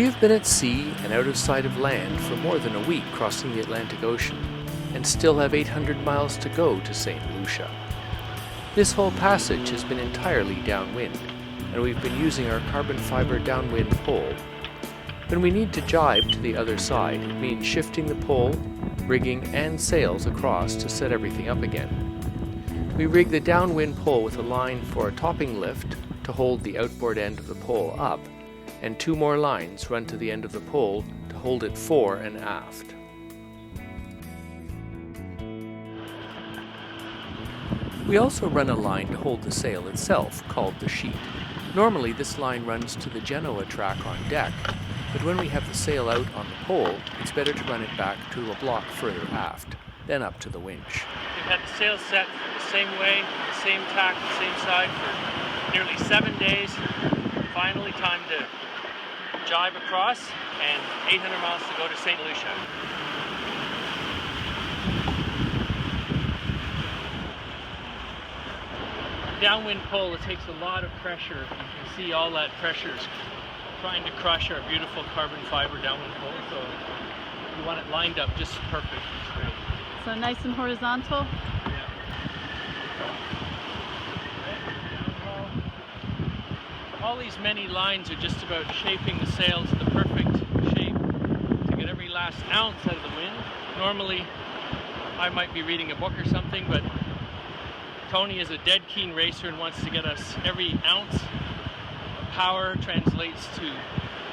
have been at sea and out of sight of land for more than a week crossing the Atlantic Ocean, and still have 800 miles to go to Saint Lucia. This whole passage has been entirely downwind, and we've been using our carbon fiber downwind pole. When we need to jibe to the other side, it means shifting the pole, rigging, and sails across to set everything up again. We rig the downwind pole with a line for a topping lift to hold the outboard end of the pole up, and 2 more lines run to the end of the pole to hold it fore and aft. We also run a line to hold the sail itself, called the sheet. Normally this line runs to the Genoa track on deck, but when we have the sail out on the pole, it's better to run it back to a block further aft, then up to the winch. We've had the sail set the same way, the same tack, the same side for nearly 7 days. Finally time to jibe across, and 800 miles to go to Saint Lucia. Downwind pole, it takes a lot of pressure. You can see all that pressure is trying to crush our beautiful carbon fiber downwind pole, so you want it lined up just perfect and straight. So nice and horizontal? Yeah. All these many lines are just about shaping the sail to the perfect shape to get every last ounce out of the wind. Normally, I might be reading a book or something, but Tony is a dead keen racer and wants to get us every ounce of power translates to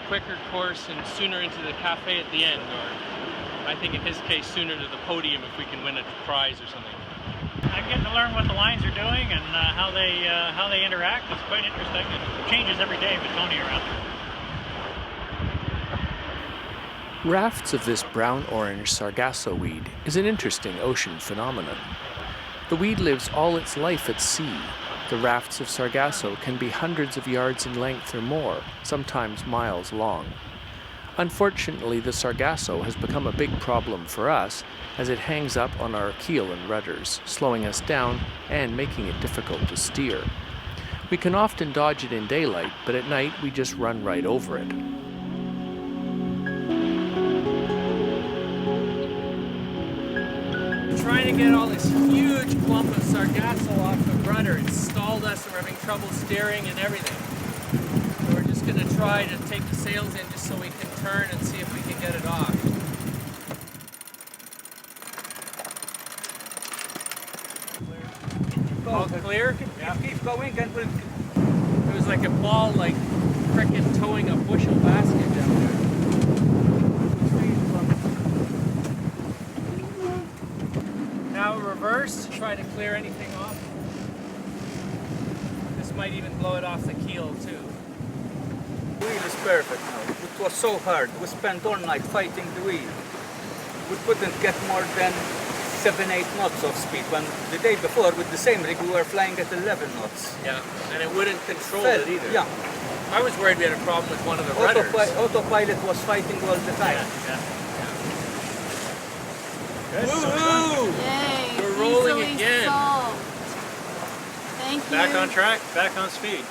quicker course and sooner into the cafe at the end, or I think in his case sooner to the podium if we can win a prize or something. I'm getting to learn what the lines are doing and how they interact. It's quite interesting. It changes every day with Tony around. Rafts of this brown-orange Sargasso weed is an interesting ocean phenomenon. The weed lives all its life at sea. The rafts of Sargasso can be hundreds of yards in length or more, sometimes miles long. Unfortunately, the Sargasso has become a big problem for us as it hangs up on our keel and rudders, slowing us down and making it difficult to steer. We can often dodge it in daylight, but at night we just run right over it. Trying to get all this huge clump of Sargasso off the rudder. It stalled us and we're having trouble steering and everything. So we're just going to try to take the sails in just so we can turn and see if we can get it off. All clear? Yeah. Keep going and we'll... It was like a ball, like frickin' towing a bushel basket down there. Now reverse, try to clear anything off. This might even blow it off the keel too. The wheel is perfect now. It was so hard. We spent all night fighting the wheel. We couldn't get more than 7-8 knots of speed. When the day before with the same rig we were flying at 11 knots. Yeah, and it wouldn't control it either. Yeah. I was worried we had a problem with one of the rudders. Autopilot was fighting all the time. Yeah. Woohoo! Yay! We're rolling Easily again. solved. Thank you. Back on track, back on speed.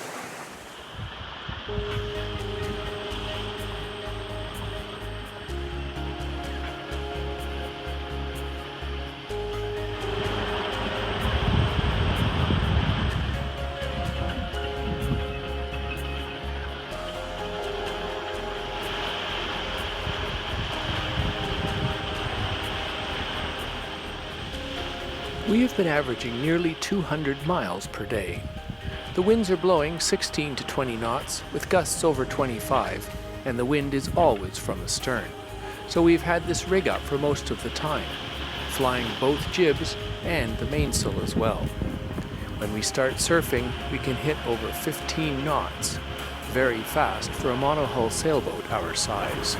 We have been averaging nearly 200 miles per day. The winds are blowing 16 to 20 knots, with gusts over 25, and the wind is always from the stern. So we've had this rig up for most of the time, flying both jibs and the mainsail as well. When we start surfing, we can hit over 15 knots, very fast for a monohull sailboat our size.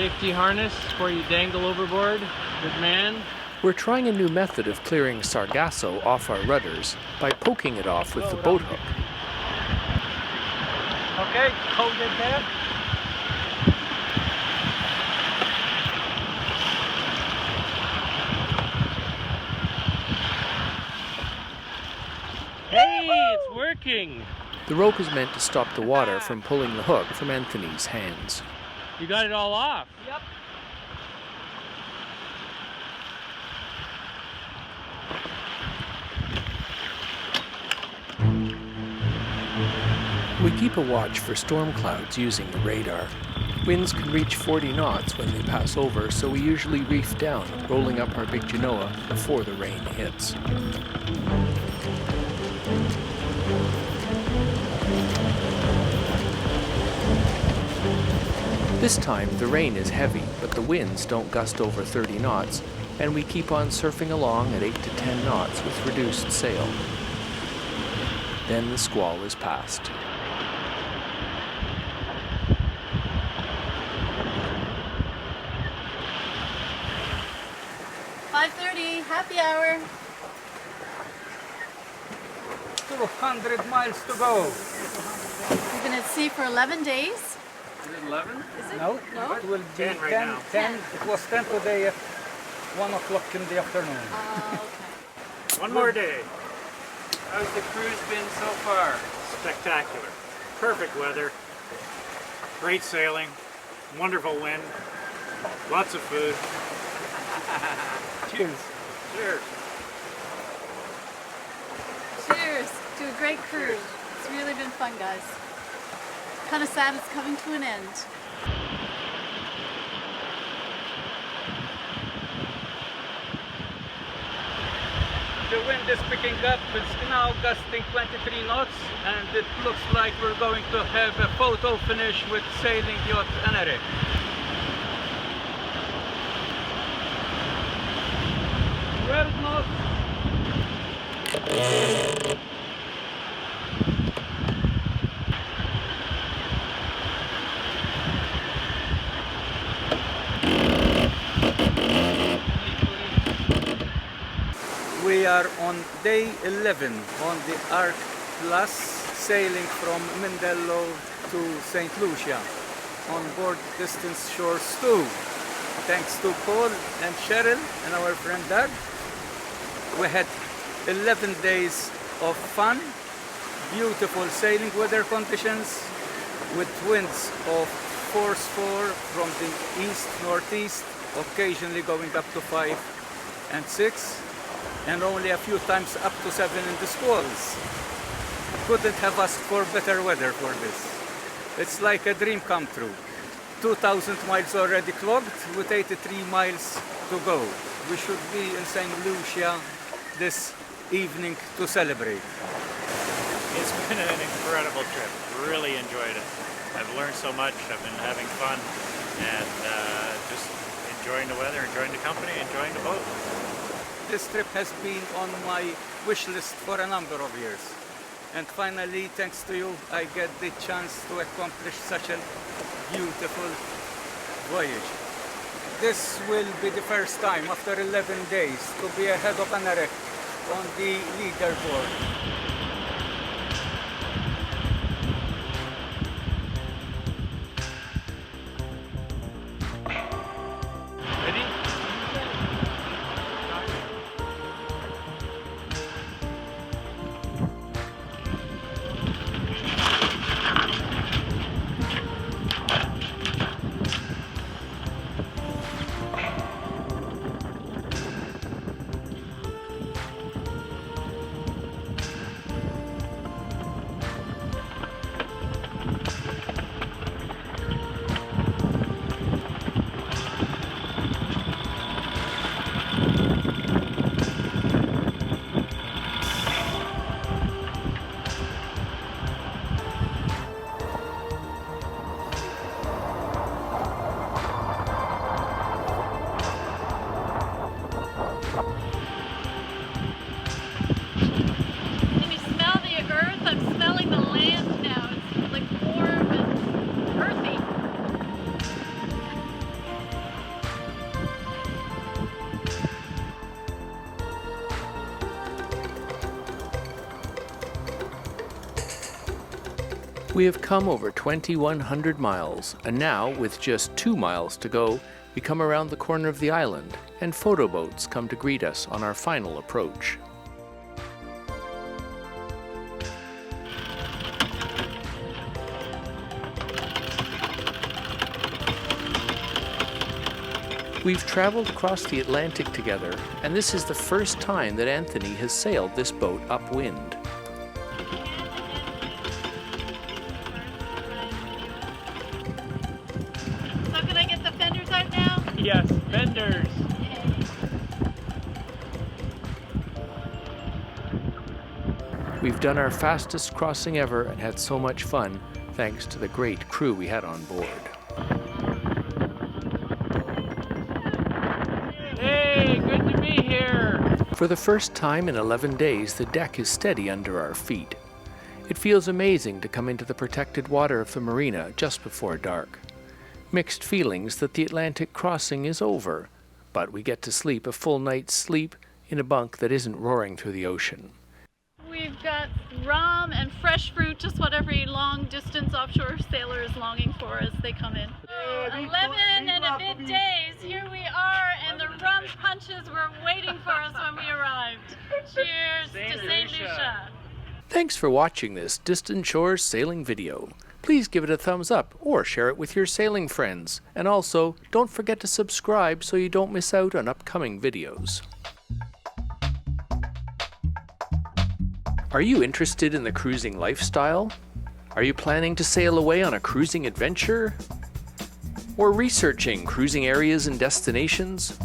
Safety harness before you dangle overboard. Good man. We're trying a new method of clearing Sargasso off our rudders by poking it off with the boat hook. Okay, hold it there. Hey, it's working. The rope is meant to stop the water from pulling the hook from Anthony's hands. You got it all off. Yep. We keep a watch for storm clouds using the radar. Winds can reach 40 knots when they pass over, so we usually reef down, rolling up our big genoa before the rain hits. This time the rain is heavy, but the winds don't gust over 30 knots, and we keep on surfing along at 8 to 10 knots with reduced sail. Then the squall is past. 5:30, happy hour. 200 miles to go. We've been at sea for 11 days. Is it 11? Is it? No, No? it will be 10 right 10, now. 10. It was 10 today at 1 o'clock in the afternoon. Okay. One more day. How's the cruise been so far? Spectacular. Perfect weather. Great sailing. Wonderful wind. Lots of food. Cheers. Cheers. Cheers to a great cruise. It's really been fun, guys. Kind of sad it's coming to an end. The wind is picking up. It's now gusting 23 knots, and it looks like we're going to have a photo finish with sailing yacht Anarek. 12 knots. We are on day 11 on the Arc Plus, sailing from Mindello to Saint Lucia on board Distance Shores 2. Thanks to Paul and Cheryl and our friend Doug, we had 11 days of fun, beautiful sailing weather conditions with winds of force 4 from the east-northeast, occasionally going up to 5 and 6. And only a few times up to 7 in the squalls. Couldn't have asked for better weather for this. It's like a dream come true. 2,000 miles already clogged with 83 miles to go. We should be in Saint Lucia this evening to celebrate. It's been an incredible trip. Really enjoyed it. I've learned so much. I've been having fun and just enjoying the weather, enjoying the company, enjoying the boat. This trip has been on my wish list for a number of years. And finally, thanks to you, I get the chance to accomplish such a beautiful voyage. This will be the first time after 11 days to be ahead of Anarek on the leaderboard. We have come over 2,100 miles, and now, with just 2 miles to go, we come around the corner of the island, and photo boats come to greet us on our final approach. We've traveled across the Atlantic together, and this is the first time that Anthony has sailed this boat upwind. So can I get the fenders out now? Yes, vendors. We've done our fastest crossing ever and had so much fun, thanks to the great crew we had on board. Hey, good to be here. For the first time in 11 days, the deck is steady under our feet. It feels amazing to come into the protected water of the marina just before dark. Mixed feelings that the Atlantic crossing is over, but we get to sleep a full night's sleep in a bunk that isn't roaring through the ocean. We've got rum and fresh fruit, just what every long-distance offshore sailor is longing for as they come in. 11 and a bit days, here we are, and the rum punches were waiting for us when we arrived. Cheers to Saint Lucia. Thanks for watching this Distant Shores sailing video. Please give it a thumbs up or share it with your sailing friends. And also, don't forget to subscribe so you don't miss out on upcoming videos. Are you interested in the cruising lifestyle? Are you planning to sail away on a cruising adventure? Or researching cruising areas and destinations?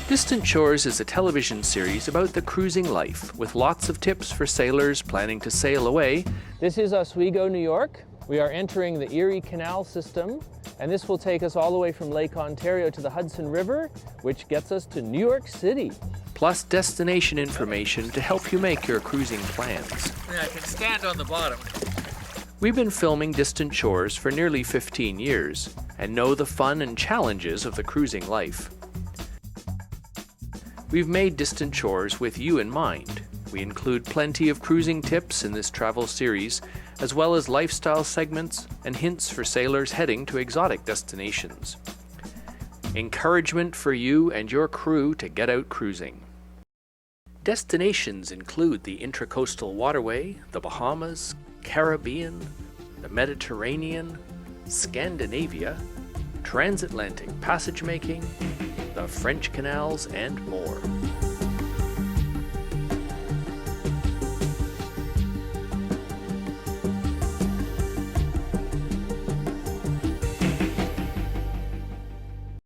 Distant Shores is a television series about the cruising life, with lots of tips for sailors planning to sail away. This is Oswego, New York. We are entering the Erie Canal system, and this will take us all the way from Lake Ontario to the Hudson River, which gets us to New York City. Plus destination information to help you make your cruising plans. Yeah, I can stand on the bottom. We've been filming Distant Shores for nearly 15 years and know the fun and challenges of the cruising life. We've made Distant Shores with you in mind. We include plenty of cruising tips in this travel series, as well as lifestyle segments and hints for sailors heading to exotic destinations. Encouragement for you and your crew to get out cruising. Destinations include the Intracoastal Waterway, the Bahamas, Caribbean, the Mediterranean, Scandinavia, transatlantic passage making, the French canals, and more.